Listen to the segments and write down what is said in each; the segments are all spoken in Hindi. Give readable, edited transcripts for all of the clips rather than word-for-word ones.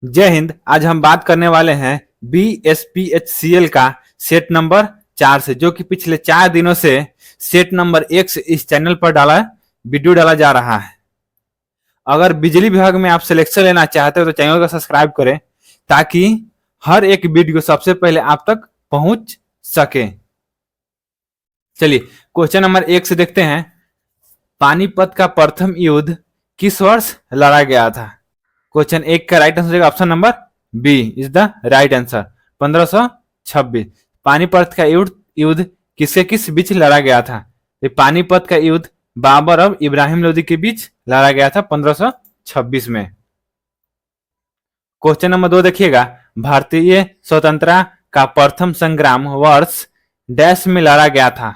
जय हिंद। आज हम बात करने वाले हैं BSPHCL का सेट नंबर 4 से, जो कि पिछले 4 दिनों से सेट नंबर 1 से इस चैनल पर वीडियो डाला जा रहा है। अगर बिजली विभाग में आप सिलेक्शन लेना चाहते हो तो चैनल को सब्सक्राइब करें ताकि हर एक वीडियो सबसे पहले आप तक पहुंच सके। चलिए क्वेश्चन नंबर 1 से देखते हैं। पानीपत का प्रथम युद्ध किस वर्ष लड़ा गया था? क्वेश्चन 1 का right answer option number B is the right answer, 1526। Panipat का युद्ध किसके किस बीच लड़ा गया था? पानीपत का युद्ध बाबर और इब्राहिम लोदी के बीच लड़ा गया था 1526 में। क्वेश्चन नंबर 2 देखिएगा। भारतीय स्वतंत्रता का प्रथम संग्राम वर्ष डैश में लड़ा गया था?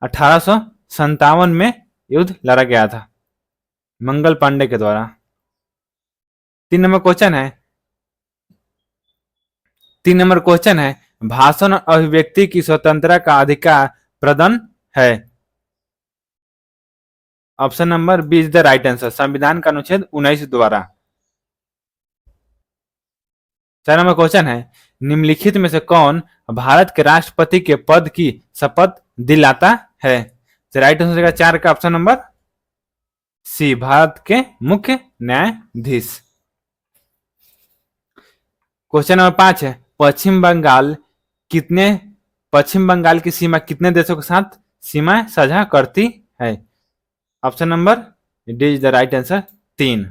1857 में युद्ध लड़ा गया था मंगल पांडे के द्वारा। 3 नंबर क्वेश्चन है भाषण और अभिव्यक्ति की स्वतंत्रता का अधिकार प्रदान है? Option number B is the right answer, संविधान का अनुच्छेद 19 द्वारा। 4 नंबर क्वेश्चन है निम्नलिखित में से कौन भारत के राष्ट्रपति के पद की शपथ दिलाता है? राइट आंसर का 4 का ऑप्शन नंबर सी, भारत के मुख्य न्यायाधीश। क्वेश्चन नंबर 5 है पश्चिम बंगाल की सीमा कितने देशों के साथ सीमा साझा करती है? Option number D is the right answer, 3।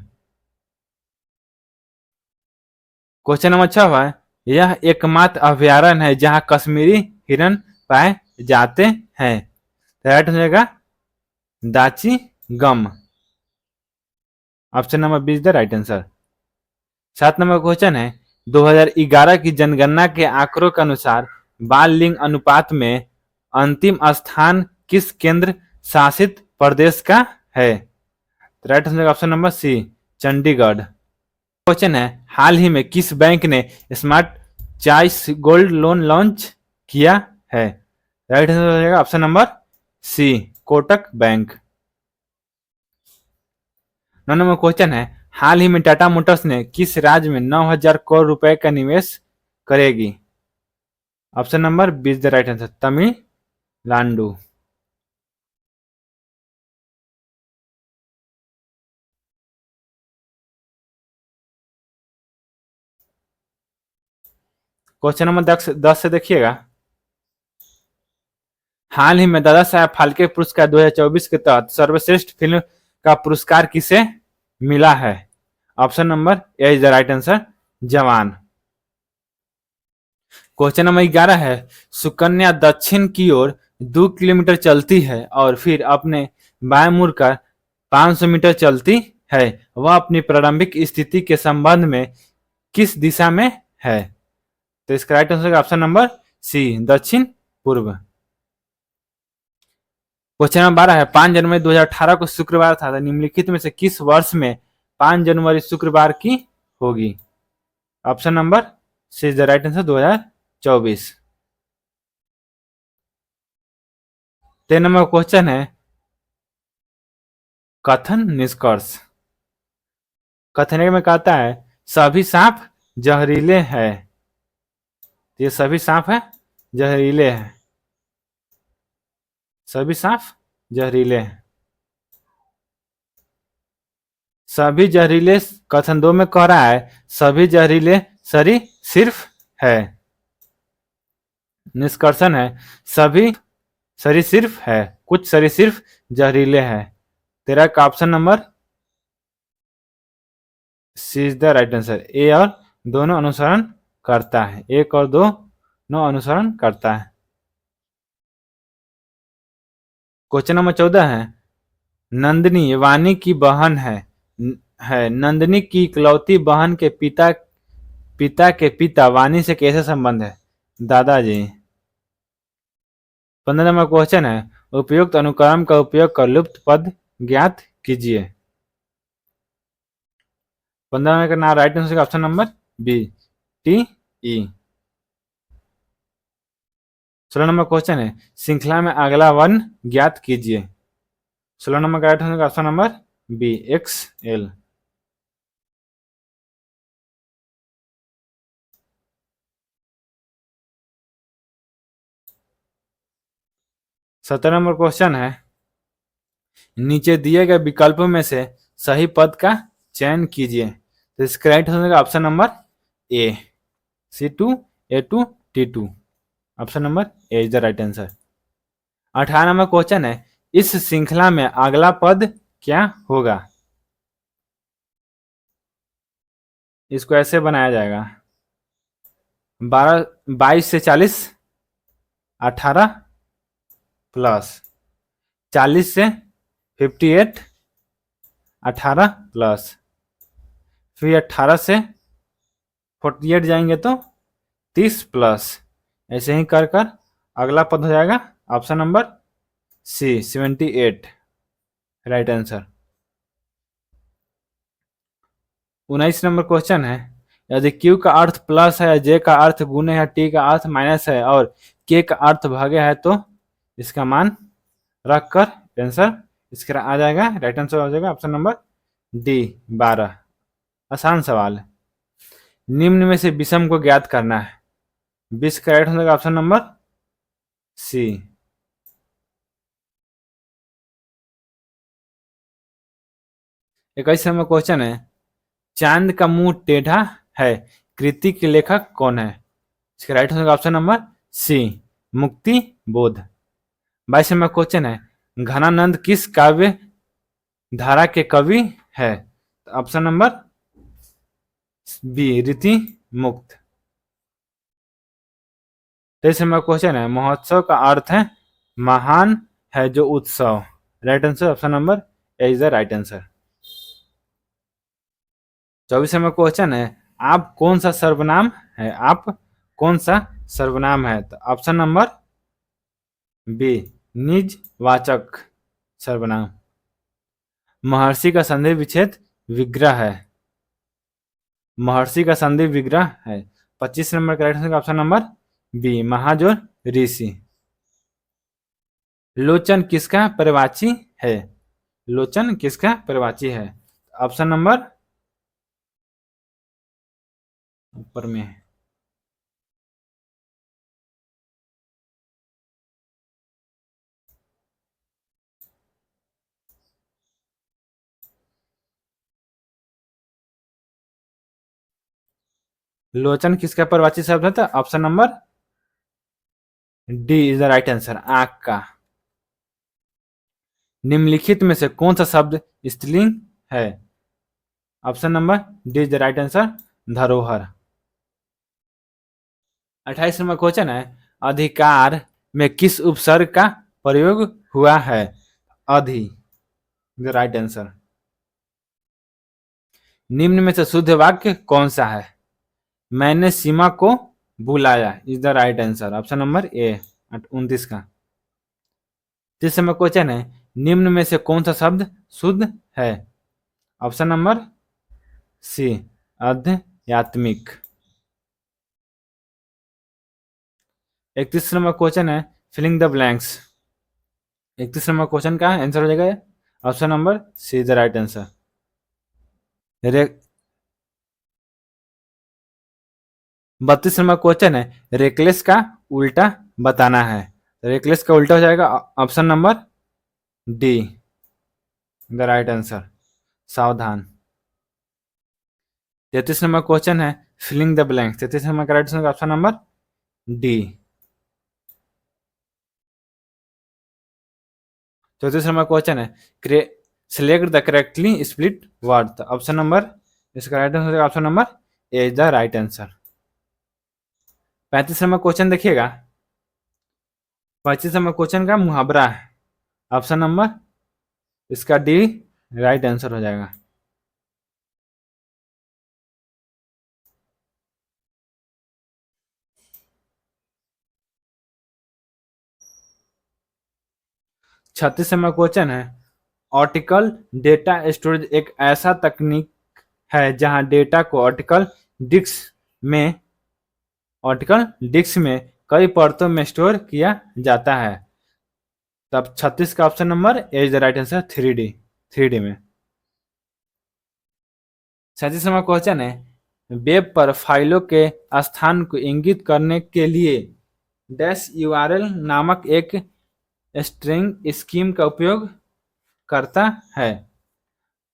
Question number 6 है यह एकमात्र अभयारण्य है जहां कश्मीरी हिरन पाए जाते हैं? राइट आंसर का दाची गम, option number B is the right answer. 7 number question है 2011 की जनगणना के आंकड़ों के अनुसार बाल लिंग अनुपात में अंतिम स्थान किस केंद्र शासित प्रदेश का है? Right answer option number C, Chandigarh. Question है हाल ही में किस बैंक ने smart choice gold loan launch किया है? Right answer option number C, Kotak bank. 9 number question है हाल ही में टाटा मोटर्स ने किस राज्य में 9,000 करोड़ रुपए का निवेश करेगी? Option number B is the right answer, Tamil Nadu. Question number 10 से देखिएगा। हाल ही में दादा साहब फाल्के पुरस्कार 2024 के तहत सर्वश्रेष्ठ फिल्म का पुरस्कार किसे मिला है? Option number A is the right answer, जवान। क्वेश्चन नंबर 11 है सुकन्या दक्षिण की ओर 2 किलोमीटर चलती है और फिर अपने बाएं मुड़कर 500 मीटर चलती है। वह अपनी प्रारंभिक स्थिति के संबंध में किस दिशा में है? तो इसका right answer option number C, दक्षिण पूर्व। क्वेश्चन नंबर 12 है 5 जनवरी 2018 को शुक्रवार था, निम्नलिखित में से किस वर्ष में 5 जनवरी शुक्रवार की होगी? Option number C is the right answer, 2024। 3 number question है कथन निष्कर्ष। कथन में कहता है सभी सांप जहरीले हैं। ये सभी सांप है जहरीले हैं, सभी सांप जहरीले हैं। सभी जहरीले कथन 2 में कह रहा है सभी जहरीले सरी सिर्फ है। निष्कर्षण है सभी सरीसृप है, कुछ सरीसृप जहरीले हैं। 13 का option number C is the right answer, A और दोनों अनुसरण करता है, 1 और 2 अनुसरण करता है। क्वेश्चन नंबर 14 है नंदिनी वाणी की बहन है नंदिनी की इकलौती बहन के पिता के पिता वाणी से कैसे संबंध है? दादाजी। 15 नंबर क्वेश्चन है उपयुक्त अनुक्रम का उपयोग कर लुप्त पद ज्ञात कीजिए। 15 का नाम राइट आंसर का option number B, T E. 16 number question है श्रृंखला में अगला वर्ण ज्ञात कीजिए। 16 नंबर का राइट आंसर का option number B, X L. 17 number question है, नीचे दिए गए विकल्पों में से सही पद का चयन कीजिए। तो इसका राइट हो जाएगा option number A, C2, A2, T2। Option number A is the right answer. 18 number question है, इस श्रृंखला में अगला पद क्या होगा। इसको ऐसे बनाया जाएगा, 22 से 40, 18 प्लस 40 से 58, 18 प्लस फिर 18 से 48 जाएंगे तो 30 प्लस, ऐसे ही कर कर अगला पद हो जाएगा option number C 78, right answer. 19 number question है, यदि Q का अर्थ प्लस है, J का अर्थ गुणे है, T का अर्थ माइनस है और K का अर्थ भागे है तो इसका मान रख कर आंसर इसका आ जाएगा, राइट आंसर हो जाएगा ऑप्शन नंबर डी 12। आसान सवाल है। निम्न में से विषम को ज्ञात करना है। 20 का राइट हो जाएगा option number C. 21 number question है, चांद का मुंह टेढ़ा है, कृति के लेखक कौन है। इसका राइट हो जाएगा ऑप्शन नंबर सी, मुक्ति बोध। 22 नंबर क्वेश्चन है, घनानंद किस काव्य धारा के कवि है। ऑप्शन नंबर बी, रीति मुक्त। 23 नंबर क्वेश्चन है, महोत्सव का अर्थ है महान है जो उत्सव। Right answer option number A is the right answer. 24 number question है, आप कौन सा सर्वनाम है, आप कौन सा सर्वनाम है। तो ऑप्शन नंबर बी, निज वाचक सर्वनाम। महर्षि का संधि विच्छेद विग्रह है, महर्षि का संधि विग्रह है। 25 नंबर का right answer option number B, महाजोर ऋषि। लोचन किसका परिवाची है, लोचन किसका परिवाची है। ऑप्शन नंबर ऊपर में है, लोचन किसका परिवाची शब्द है। तो option number D is the right answer, आंख का। निम्नलिखित में से कौन सा शब्द स्त्रीलिंग है। Option number D is the right answer, धरोहर। 28 नंबर क्वेश्चन है, अधिकार में किस उपसर्ग का प्रयोग हुआ है। अधि द राइट आंसर। निम्न में से शुद्ध वाक्य कौन सा है। मैंने सीमा को बुलाया is the right answer, option number ए 29 का। 30 नंबर क्वेश्चन है, निम्न में से कौन सा शब्द शुद्ध है। ऑप्शन नंबर सी, आध्यात्मिक। 31 नंबर क्वेश्चन है, filling the blanks. 31 number question का आंसर हो जाएगा option number C the right answer. 32 number question है, रेकलेस का उल्टा बताना है। रेकलेस का उल्टा हो जाएगा option number D the right answer, सावधान। 33 नंबर क्वेश्चन है, फिलिंग द ब्लैंक। 33 नंबर का right answer option number D. 34 number question है, select the correctly split word. Option number इसका right answer option number A is the right answer. 35 number question देखिएगा, 25 नंबर क्वेश्चन का मुहावरा है। ऑप्शन नंबर इसका डी राइट आंसर हो जाएगा। छत्तीस नंबर क्वेश्चन है, ऑर्टिकल डेटा स्टोरेज एक ऐसा तकनीक है जहां डेटा को ऑर्टिकल डिस्क में कई परतों में स्टोर किया जाता है। तब 36 का option number A is the right answer, 3D में। 37 नंबर क्वेश्चन है, वेब पर फाइलों के स्थान को इंगित करने के लिए डैश URL नामक एक स्ट्रिंग स्कीम का उपयोग करता है?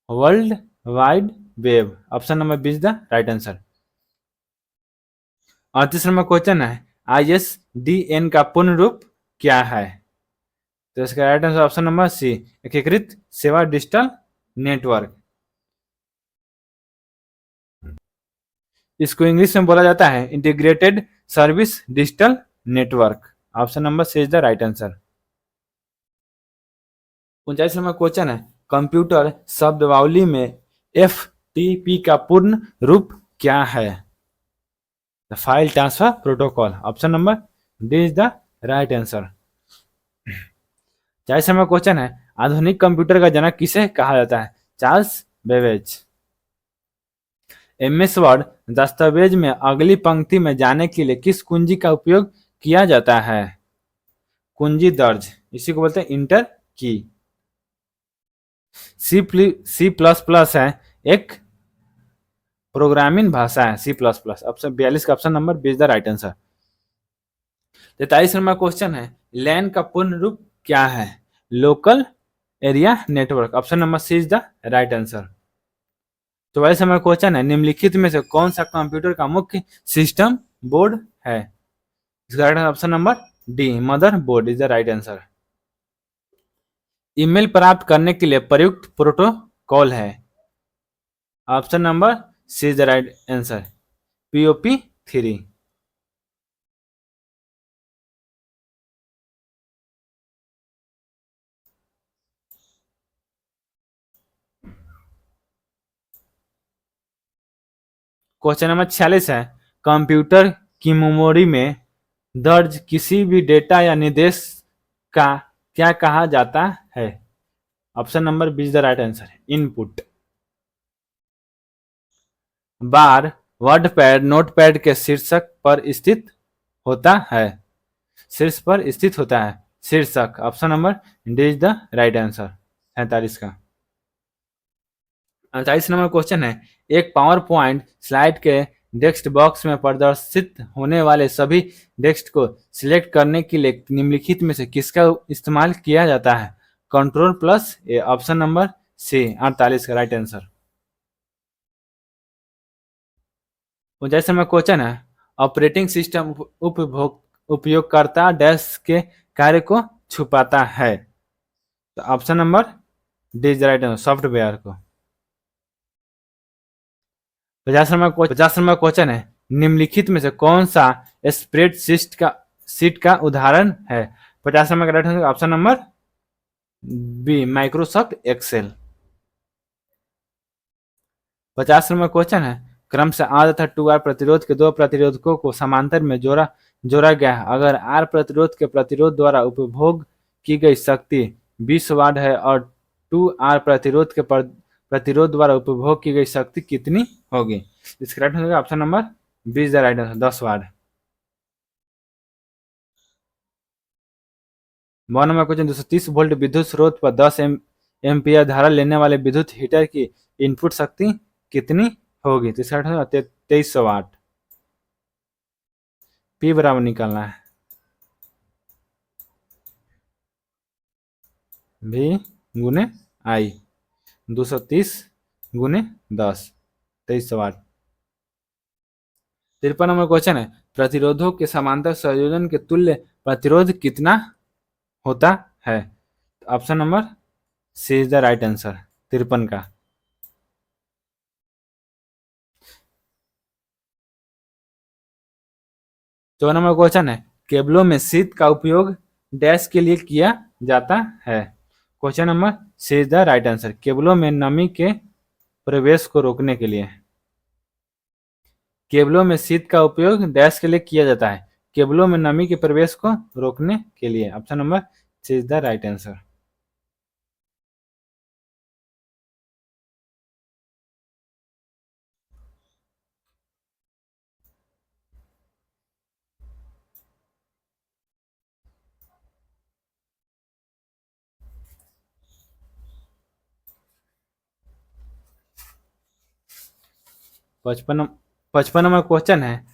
World wide web. Option number B is the right answer. 38वां क्वेश्चन है, ISDN का पूर्ण रूप क्या है? तो इसका right answer option number C, एकीकृत सेवा डिजिटल नेटवर्क। इसको इंग्लिश में बोला जाता है integrated service digital network. Option number C is the right answer. 39वां क्वेश्चन है, कंप्यूटर शब्दावली में FTP का पूर्ण रूप क्या है? The file transfer protocol. Option number D is the right answer. 40वां क्वेश्चन है, आधुनिक कंप्यूटर का जनक किसे कहा जाता है? Charles Babbage. MS वर्ड दस्तावेज में अगली पंक्ति में जाने के लिए किस कुंजी का उपयोग किया जाता है? कुंजी दर्ज, इसी को बोलते हैं इंटर की। सी प्लस प्लस है एक प्रोग्रामिंग भाषा है, C++। ऑप्शन 42 का option number B is the right answer. 43वां क्वेश्चन है, लैन का पूर्ण रूप क्या है? Local area network. Option number C is the right answer. 44वां क्वेश्चन है, निम्नलिखित में से कौन सा कंप्यूटर का मुख्य सिस्टम बोर्ड है? इसका right option number D, mother board is the right answer. Email प्राप्त करने के लिए प्रयुक्त प्रोटोकॉल है? Option number C is the right answer, POP3। Question number 46 है, कंप्यूटर की मेमोरी में दर्ज किसी भी डेटा या निर्देश का क्या कहा जाता है? Option number B is the right answer, input. Bar WordPad Notepad के शीर्षक पर स्थित होता है? शीर्ष पर स्थित होता है, शीर्षक। Option number D is the right answer, 47 का। 48 नंबर क्वेश्चन है, एक पावर पॉइंट स्लाइड के टेक्स्ट बॉक्स में प्रदर्शित होने वाले सभी टेक्स्ट को सिलेक्ट करने के लिए निम्नलिखित में से किसका इस्तेमाल किया जाता है? Ctrl+A। ऑप्शन नंबर सी, 48 का राइट आंसर। 49 नंबर क्वेश्चन है, ऑपरेटिंग सिस्टम उपयोगकर्ता डैश के कार्य को छुपाता है? तो option number D is the right answer, software को। 50 नंबर क्वेश्चन है, निम्नलिखित में से कौन सा स्प्रेडशीट का उदाहरण है? 50 नंबर का right answer option number B, Microsoft Excel. 50 number question है, क्रम से R तथा 2R प्रतिरोध के दो प्रतिरोधकों को समांतर में जोड़ा गया है। अगर R प्रतिरोध के प्रतिरोध द्वारा उपभोग की गई शक्ति 20 वाट है और 2R प्रतिरोध के प्रतिरोध द्वारा उपभोग की गई शक्ति कितनी होगी? इसका right answer option number B is the right answer, 10 watt. 52 number question, 230 volt विद्युत स्रोत पर 10 एम्पियर धारा लेने वाले विद्युत हीटर की इनपुट शक्ति कितनी होगी? तो इसका राइट आंसर 2300 वाट। P बराबर निकालना है, V गुने I, 230 गुने 10, 2300 वाट। 53 नंबर क्वेश्चन है, प्रतिरोधों के समांतर संयोजन के तुल्य प्रतिरोध कितना होता है? Option number C is the right answer, 53 का। 4 नंबर क्वेश्चन है, केबलों में शीत का उपयोग डैश के लिए किया जाता है? Question number C is the right answer, केबलों में नमी के प्रवेश को रोकने के लिए। केबलों में शीत का उपयोग डैश के लिए किया जाता है? केबलों में नमी के प्रवेश को रोकने के लिए। Option number C is the right answer. 55 number question है,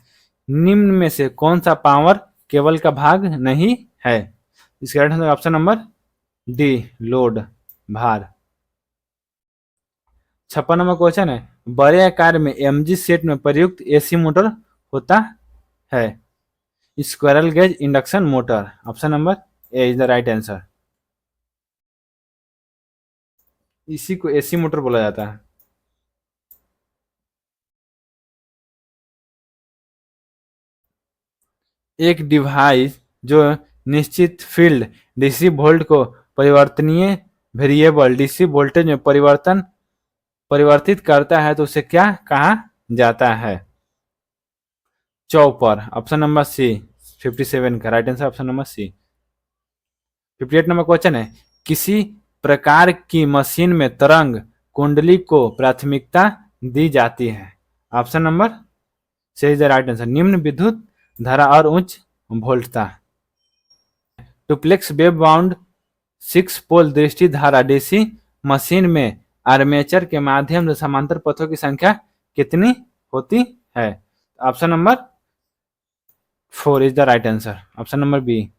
निम्न में से कौन सा पावर केबल का भाग नहीं है? इसका right answer option number D, load, भार। 56 नंबर क्वेश्चन है, बड़े आकार में एमजी सेट में प्रयुक्त एसी मोटर होता है? Squirrel gauge induction motor. Option number A is the right answer. इसी को एसी मोटर बोला जाता है। एक डिवाइस जो निश्चित फील्ड डीसी वोल्ट को परिवर्तनीय वेरिएबल डीसी वोल्टेज में परिवर्तित करता है तो उसे क्या कहा जाता है? चॉपर। ऑप्शन नंबर सी, 57 का right answer option number C. 58 number question है, किसी प्रकार की मशीन में तरंग कुंडली को प्राथमिकता दी जाती है? Option number C is the right answer. निम्न विद्युत धारा और उच्च वोल्टता। डुप्लेक्स वेब बाउंड 6 पोल दृष्टि धारा डीसी मशीन में आर्मेचर के माध्यम से समांतर पथों की संख्या कितनी होती है? Option number 4 is the right answer. Option number B.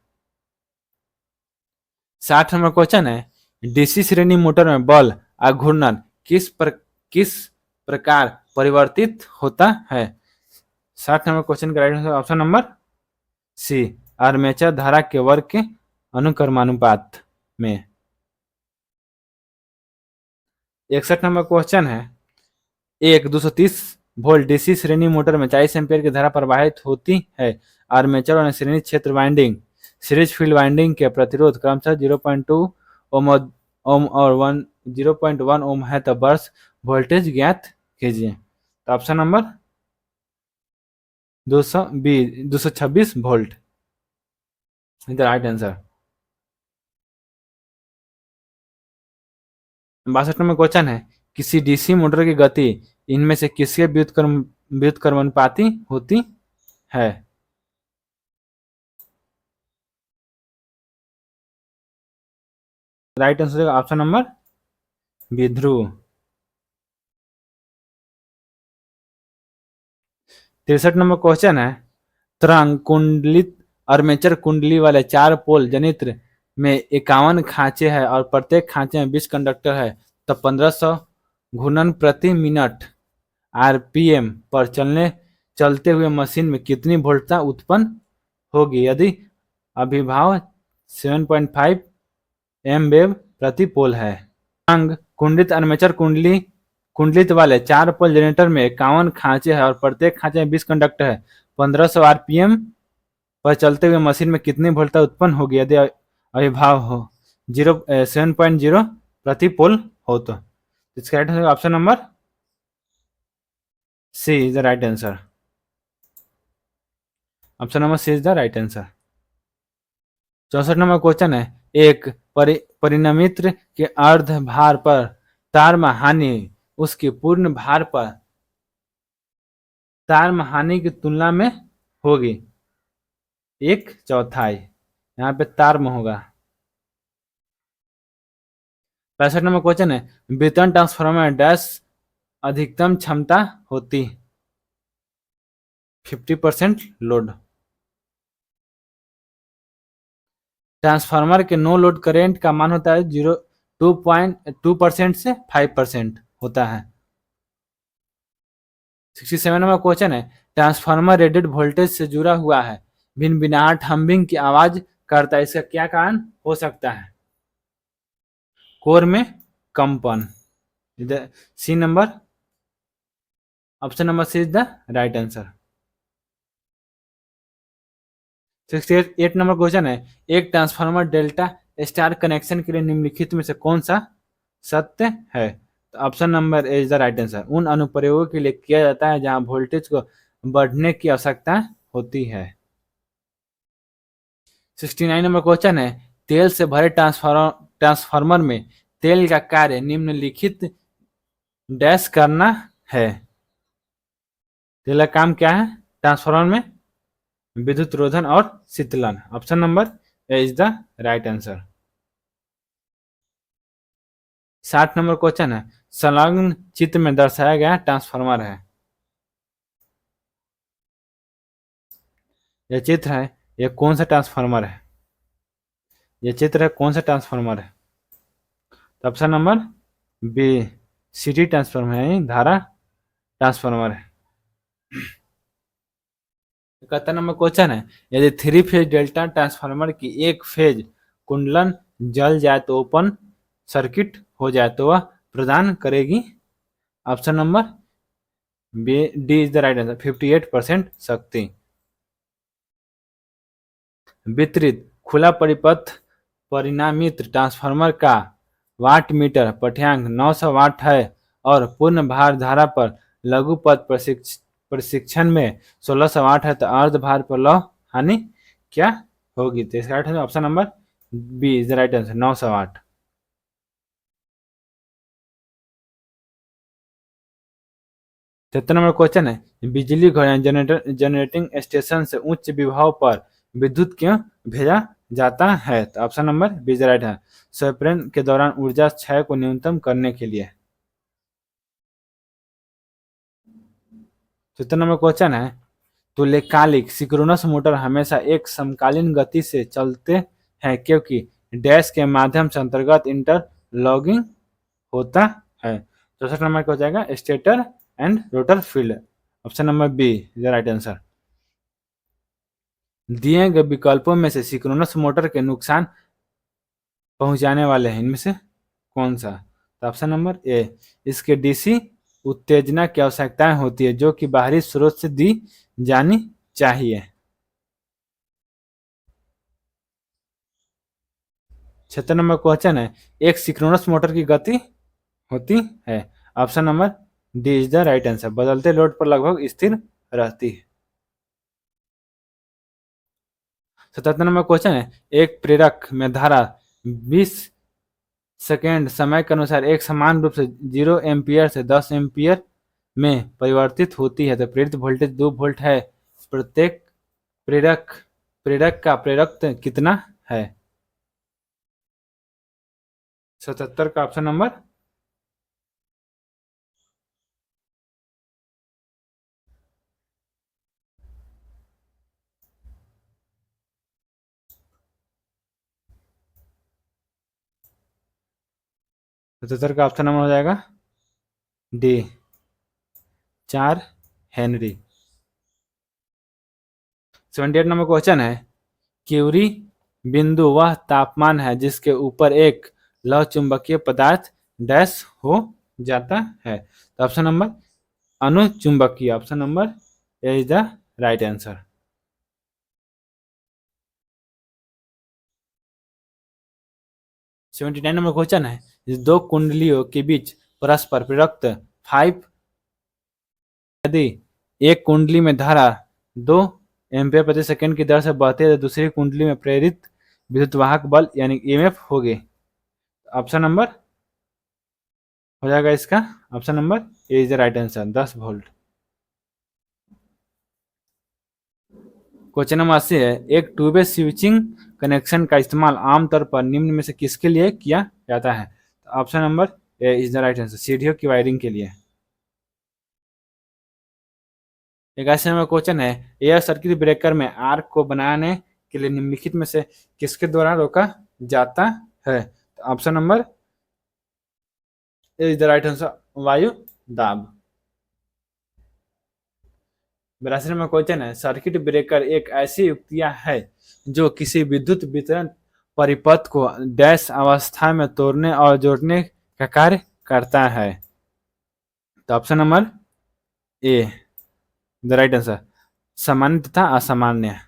60 number question है, डीसी श्रेणी मोटर में बल और घूर्णन किस प्रकार परिवर्तित होता है? 60 नंबर क्वेश्चन का right answer option number C, armature धारा के वर्ग के अनुक्रमानुपात में। 61 नंबर क्वेश्चन है, एक 230 वोल्ट डीसी श्रेणी मोटर में 40 एम्पियर की धारा प्रवाहित होती है। आर्मेचर और श्रेणी क्षेत्र वाइंडिंग सीरीज फील्ड वाइंडिंग के प्रतिरोध क्रमशः 0.2 ओम और 0.1 ओम है, तो बर्स्ट वोल्टेज ज्ञात कीजिए। तो option number 226 volt is the right answer. 62 number question है, किसी डीसी मोटर की गति इनमें से किसके व्युत्क्रमानुपाती होती है? Right answer option number B, ध्रुव। 63 नंबर क्वेश्चन है, तरंग कुंडलित आर्मेचर कुंडली वाले 4 पोल जनित्र में 51 खांचे हैं और प्रत्येक खांचे में 20 कंडक्टर है, तब 1500 घूर्णन प्रति मिनट आरपीएम पर चलते हुए मशीन में कितनी वोल्टता उत्पन्न होगी यदि अभिभाव 7.5 एम वेव प्रति पोल है? तरंग कुंडलित आर्मेचर कुंडलित वाले 4 पोल जनरेटर में 51 खांचे हैं और प्रत्येक खांचे में 20 कंडक्टर है। 1500 आरपीएम पर चलते हुए मशीन में कितनी वोल्टता उत्पन्न होगी यदि अभिभाव हो 7.0 प्रति पोल हो? तो इसका right answer option number C is the right answer. Option number C is the right answer. 64 number question है, एक परिणमित्र के अर्ध भार पर तार में हानि उसके पूर्ण भार पर तार में हानि की तुलना में होगी 1/4। यहाँ पे तार में होगा। 65 नंबर क्वेश्चन है, वितरण ट्रांसफार्मर डैश अधिकतम क्षमता होती 50% लोड। ट्रांसफार्मर के नो लोड करेंट का मान होता है 2.2% से 5% होता है। 67 नंबर क्वेश्चन है, ट्रांसफार्मर रेटेड वोल्टेज से जुड़ा हुआ है, भिनभिनाहट हम्बिंग की आवाज करता है, इसका क्या कारण हो सकता है? कोर में कंपन। C number option number C is the right answer. 68 number question है, एक ट्रांसफार्मर डेल्टा स्टार कनेक्शन के लिए निम्नलिखित में से कौन सा सत्य है? तो option number A is the right answer. उन अनुप्रयोगों के लिए किया जाता है जहां वोल्टेज को बढ़ने की आवश्यकता होती है। 69 नंबर क्वेश्चन है, तेल से भरे ट्रांसफार्मर में तेल का कार्य निम्नलिखित डैश करना है। तेल का काम क्या है ट्रांसफार्मर में? विद्युत रोधन और शीतलन। Option number A is the right answer. 60 number question है, संलग्न चित्र में दर्शाया गया ट्रांसफार्मर है। यह चित्र है, यह कौन सा ट्रांसफार्मर है? ये चित्र है कौन सा ट्रांसफार्मर है? तो option number B C T transformer है, यानी धारा ट्रांसफार्मर है। 71 नंबर क्वेश्चन है, यदि थ्री फेज डेल्टा ट्रांसफार्मर की एक फेज कुंडलन जल जाए तो ओपन सर्किट हो जाए तो वह प्रदान करेगी। Option number B D is the right answer, 58% शक्ति। वितरित खुला परिपथ परिणामित ट्रांसफार्मर का वाट मीटर पाठ्यांक 900 वाट है और पूर्ण भार धारा पर लघु पथ प्रशिक्षण में 1600 वाट है, तो अर्ध भार पर लौ हानि क्या होगी? तो इसका right answer option number B is the right answer, 900 watt. 73 number question है, बिजली घर या जनरेटिंग स्टेशन से उच्च विभव पर विद्युत क्यों भेजा जाता है? तो option number B is the right है, स्वप्रेरण के दौरान ऊर्जा क्षय को न्यूनतम करने के लिए। 73 नंबर क्वेश्चन है, तुल्यकालिक सिंक्रोनस मोटर हमेशा एक समकालीन गति से चलते हैं क्योंकि डैश के माध्यम से अंतर्गत इंटरलॉकिंग होता है। 64 नंबर का हो जाएगा stator and rotor field, option number B is the right answer. दिए गए विकल्पों में से सिंक्रोनस मोटर के नुकसान पहुंचाने वाले हैं इनमें से कौन सा? तो ऑप्शन नंबर ए, इसके डीसी उत्तेजना की आवश्यकताएं होती है जो कि बाहरी स्रोत से दी जानी चाहिए। 76 नंबर क्वेश्चन है, एक सिंक्रोनस मोटर की गति होती है। Option number D is the right answer, बदलते लोड पर लगभग स्थिर रहती है। 77 नंबर क्वेश्चन है, एक प्रेरक में धारा 20 सेकेंड समय के अनुसार एक समान रूप से 0 एम्पियर से 10 एम्पियर में परिवर्तित होती है, तो प्रेरित वोल्टेज 2 वोल्ट है। प्रत्येक प्रेरक प्रेरक का प्रेरकत्व कितना है? 77 का ऑप्शन नंबर 77 का ऑप्शन नंबर हो जाएगा डी 4 हेनरी। 78 नंबर क्वेश्चन है, क्यूरी बिंदु वह तापमान है जिसके ऊपर एक लौह चुंबकीय पदार्थ डैश हो जाता है। तो ऑप्शन नंबर अनुचुंबकीय, option number A is the right answer. 79 number question है, दो कुंडलियों के बीच परस्पर प्रेरकत्व 5 यदि एक कुंडली में धारा 2 एम्पीयर प्रति सेकंड की दर से बहती है तो दूसरी कुंडली में प्रेरित विद्युत वाहक बल यानी ईएमएफ होगी। ऑप्शन नंबर हो जाएगा इसका option number A is the right answer, 10 volt. Question number 80 है, एक टू वे स्विचिंग कनेक्शन का इस्तेमाल आमतौर पर निम्न में से किसके लिए किया जाता है? Option number A is the right answer, सीढ़ियों की वायरिंग के लिए। 81 नंबर क्वेश्चन है, एयर सर्किट ब्रेकर में आर्क को बनाने के लिए निम्नलिखित में से किसके द्वारा रोका जाता है? Option number A is the right answer, वायु दाब। 82 नंबर क्वेश्चन है, सर्किट ब्रेकर एक ऐसी युक्तियां है जो किसी विद्युत वितरण परिपथ को डैश अवस्था में तोड़ने और जोड़ने का कार्य करता है। तो option number A the right answer, सामान्य तथा असामान्य।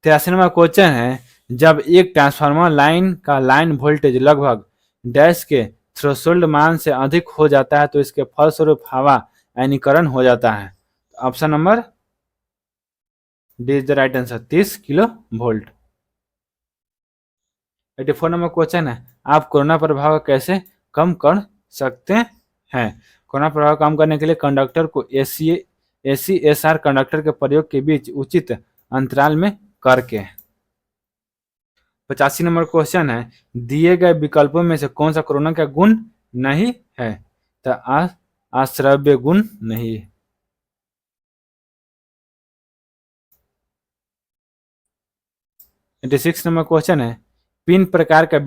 83 नंबर क्वेश्चन है, जब एक ट्रांसफार्मर लाइन का लाइन वोल्टेज लगभग डैश के थ्रेशोल्ड मान से अधिक हो जाता है तो इसके फलस्वरूप हवा आयनीकरण हो जाता है। Option number D is the right answer, 30 kilo volt. 84 number question है, आप कोरोना प्रभाव कैसे कम कर सकते हैं? कोरोना प्रभाव कम करने के लिए कंडक्टर को एसीएसआर कंडक्टर के प्रयोग के बीच उचित अंतराल में करके। 85 नंबर क्वेश्चन है, दिए गए विकल्पों में से कौन सा कोरोना का गुण नहीं है? तो आश्रव्य गुण नहीं है। 86 नंबर क्वेश्चन है, पिन प्रकार का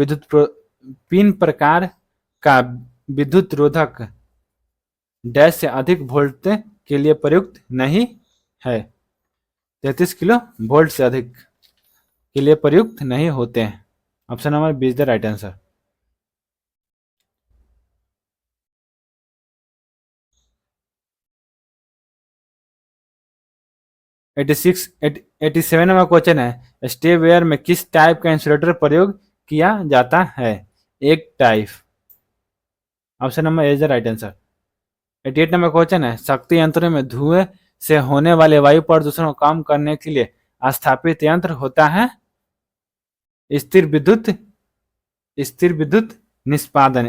पिन प्रकार का विद्युत रोधक डैश से अधिक वोल्ट के लिए प्रयुक्त नहीं है। 33 किलो वोल्ट से अधिक के लिए प्रयुक्त नहीं होते हैं। Option number B is the right answer. Eighty six 87 number question है, स्टे वेयर में किस टाइप का इंसुलेटर प्रयोग किया जाता है। एक type. Option number A is the right answer. 88 number question है, शक्ति यंत्रों में धुएं से होने वाले वायु प्रदूषण को कम करने के लिए स्थापित यंत्र होता है स्थिर विद्युत निष्पादन।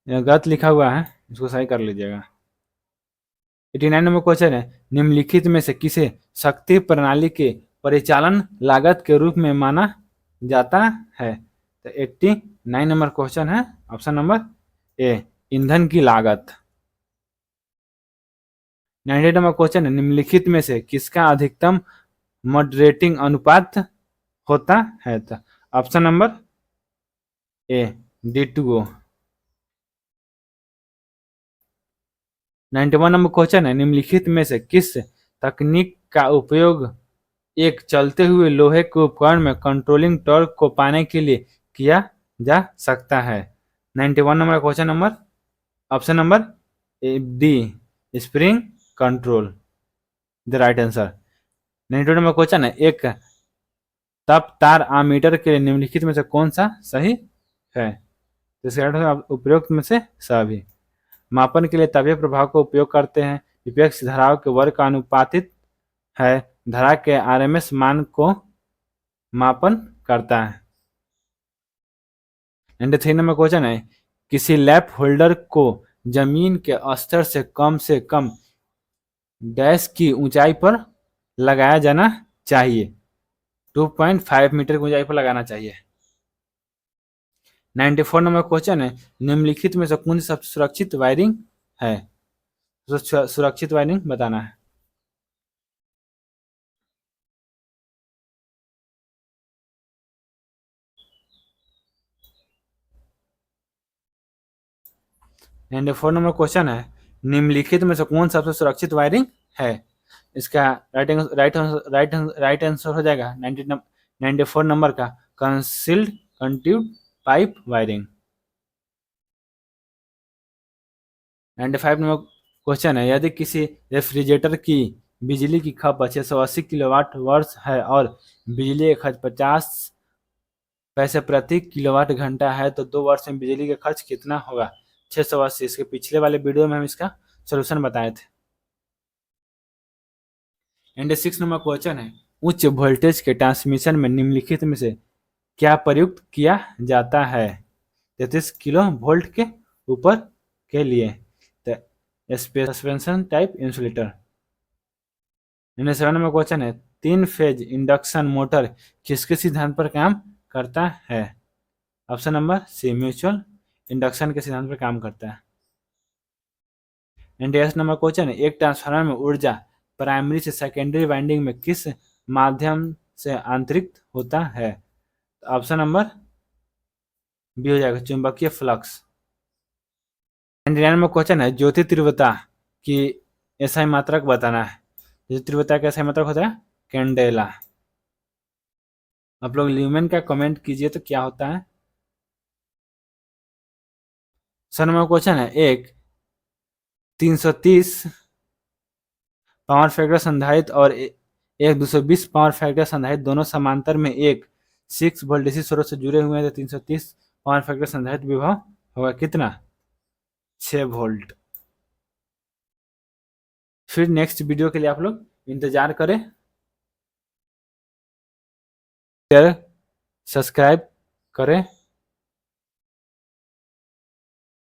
गलत लिखा हुआ है, इसको सही कर लीजिएगा। 89 नंबर क्वेश्चन है, निम्नलिखित में से किसे शक्ति प्रणाली के परिचालन लागत के रूप में माना जाता है। तो 89 नंबर क्वेश्चन है ऑप्शन नंबर ए, ईंधन की लागत। 90 नंबर क्वेश्चन है, निम्नलिखित में से किसका अधिकतम मॉडरेटिंग अनुपात होता है। तो ऑप्शन नंबर ए, D2O। 91 नंबर क्वेश्चन है, निम्नलिखित में से किस तकनीक का उपयोग एक चलते हुए लोहे के उपकरण में कंट्रोलिंग टॉर्क को पाने के लिए किया जा सकता है। 91 number question number option number D, spring control, the right answer. 92 number question है, एक तप तार आमीटर के लिए निम्नलिखित में से कौन सा सही है। इसका उपयुक्त में से सभी। मापन के लिए तापीय प्रभाव का उपयोग करते हैं। विपक्ष धाराओं के वर्ग का अनुपातिक है। धारा के आरएमएस मान को मापन करता है। 93 नंबर क्वेश्चन है, किसी लैप होल्डर को जमीन के स्तर से कम डैश की ऊंचाई पर लगाया जाना चाहिए। 2.5 मीटर की ऊंचाई पर लगाना चाहिए। 94 नंबर क्वेश्चन है, निम्नलिखित में से कौन सी सबसे सुरक्षित वायरिंग है। सुरक्षित वायरिंग बताना है। एंड 4 नंबर क्वेश्चन है, निम्नलिखित में से कौन सबसे सुरक्षित वायरिंग है। इसका राइट आंसर हो जाएगा 94 नंबर का concealed conduit pipe wiring. 95 number question है, यदि किसी रेफ्रिजरेटर की बिजली की खपत 680 किलोवाट वर्ष है और बिजली का खर्च 50 पैसे प्रति किलोवाट घंटा है तो 2 वर्ष में बिजली का खर्च कितना होगा। 680। इसके पिछले वाले वीडियो में हम इसका सोल्यूशन बताए थे। 6 नंबर क्वेश्चन है, उच्च वोल्टेज के ट्रांसमिशन में निम्नलिखित में से क्या प्रयुक्त किया जाता है। 33 किलो वोल्ट के ऊपर के लिए। तो suspension type insulator. 7 number question है, 3 फेज इंडक्शन मोटर किसके सिद्धांत पर काम करता है। Option number C, mutual induction के सिद्धांत पर काम करता है। 98 नंबर क्वेश्चन है, एक ट्रांसफार्मर में ऊर्जा प्राइमरी से सेकेंडरी वाइंडिंग में किस माध्यम से आंतरिक होता है। ऑप्शन नंबर बी हो जाएगा, चुंबकीय फ्लक्स। 99 नंबर क्वेश्चन है, ज्योति तीव्रता की एसआई मात्रक बताना है। ज्योति तीव्रता का एसआई मात्रक होता है कैंडेला। आप लोग ल्यूमेन का कमेंट कीजिए तो क्या होता है। 100 नंबर क्वेश्चन है, एक 330 पावर फैक्टर संधारित्र और एक 220 पावर फैक्टर संधारित्र दोनों समांतर में एक 6 वोल्ट डीसी स्रोत से जुड़े हुए हैं तो 330 पावर फैक्टर संधारित्र विभव होगा कितना, 6 वोल्ट। फिर नेक्स्ट वीडियो के लिए आप लोग इंतजार करें। सब्सक्राइब करें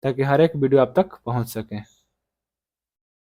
ताकि हर एक वीडियो आप तक पहुंच सके।